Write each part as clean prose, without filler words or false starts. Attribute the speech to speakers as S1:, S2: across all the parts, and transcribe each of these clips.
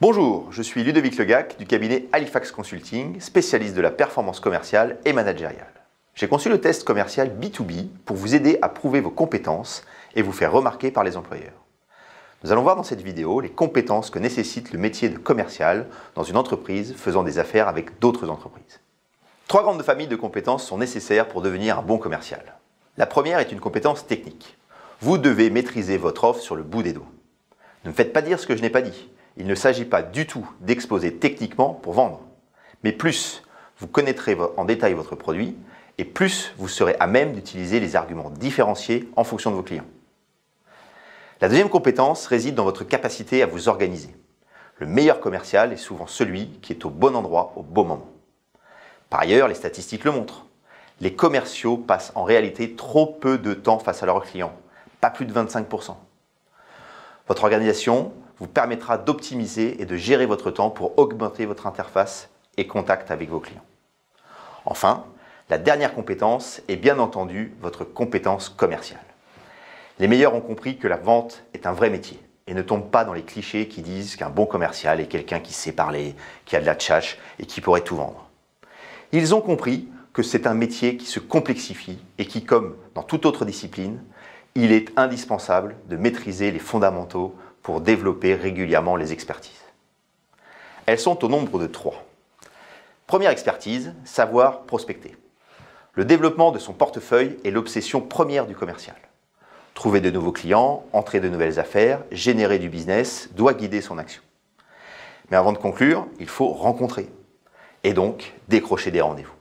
S1: Bonjour, je suis Ludovic Legac du cabinet Halifax Consulting, spécialiste de la performance commerciale et managériale. J'ai conçu le test commercial B2B pour vous aider à prouver vos compétences et vous faire remarquer par les employeurs. Nous allons voir dans cette vidéo les compétences que nécessite le métier de commercial dans une entreprise faisant des affaires avec d'autres entreprises. Trois grandes familles de compétences sont nécessaires pour devenir un bon commercial. La première est une compétence technique. Vous devez maîtriser votre offre sur le bout des doigts. Ne me faites pas dire ce que je n'ai pas dit. Il ne s'agit pas du tout d'exposer techniquement pour vendre. Mais plus vous connaîtrez en détail votre produit et plus vous serez à même d'utiliser les arguments différenciés en fonction de vos clients. La deuxième compétence réside dans votre capacité à vous organiser. Le meilleur commercial est souvent celui qui est au bon endroit au bon moment. Par ailleurs, les statistiques le montrent. Les commerciaux passent en réalité trop peu de temps face à leurs clients, pas plus de 25%. Votre organisation vous permettra d'optimiser et de gérer votre temps pour augmenter votre interface et contact avec vos clients. Enfin, la dernière compétence est bien entendu votre compétence commerciale. Les meilleurs ont compris que la vente est un vrai métier et ne tombent pas dans les clichés qui disent qu'un bon commercial est quelqu'un qui sait parler, qui a de la tchatche et qui pourrait tout vendre. Ils ont compris que c'est un métier qui se complexifie et qui, comme dans toute autre discipline, il est indispensable de maîtriser les fondamentaux pour développer régulièrement les expertises. Elles sont au nombre de 3. Première expertise, savoir prospecter. Le développement de son portefeuille est l'obsession première du commercial. Trouver de nouveaux clients, entrer de nouvelles affaires, générer du business doit guider son action. Mais avant de conclure, il faut rencontrer et donc décrocher des rendez-vous.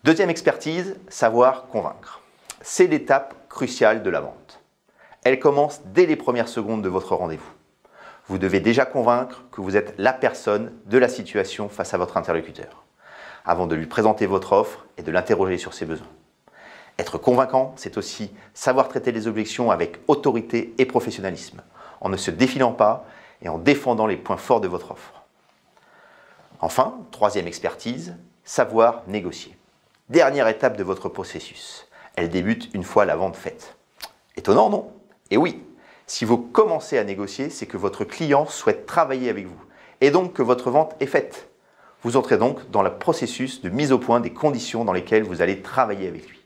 S1: Deuxième expertise, savoir convaincre. C'est l'étape cruciale de la vente. Elle commence dès les premières secondes de votre rendez-vous. Vous devez déjà convaincre que vous êtes la personne de la situation face à votre interlocuteur, avant de lui présenter votre offre et de l'interroger sur ses besoins. Être convaincant, c'est aussi savoir traiter les objections avec autorité et professionnalisme, en ne se défilant pas et en défendant les points forts de votre offre. Enfin, troisième expertise, savoir négocier. Dernière étape de votre processus. Elle débute une fois la vente faite. Étonnant, non? Et oui, si vous commencez à négocier, c'est que votre client souhaite travailler avec vous et donc que votre vente est faite. Vous entrez donc dans le processus de mise au point des conditions dans lesquelles vous allez travailler avec lui.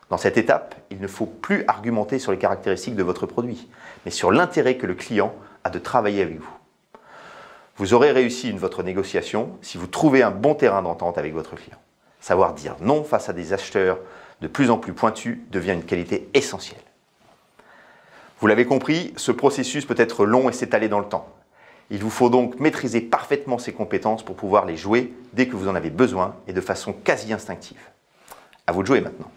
S1: Dans cette étape, il ne faut plus argumenter sur les caractéristiques de votre produit, mais sur l'intérêt que le client a de travailler avec vous. Vous aurez réussi votre négociation si vous trouvez un bon terrain d'entente avec votre client. Savoir dire non face à des acheteurs de plus en plus pointus devient une qualité essentielle. Vous l'avez compris, ce processus peut être long et s'étaler dans le temps. Il vous faut donc maîtriser parfaitement ces compétences pour pouvoir les jouer dès que vous en avez besoin et de façon quasi instinctive. À vous de jouer maintenant.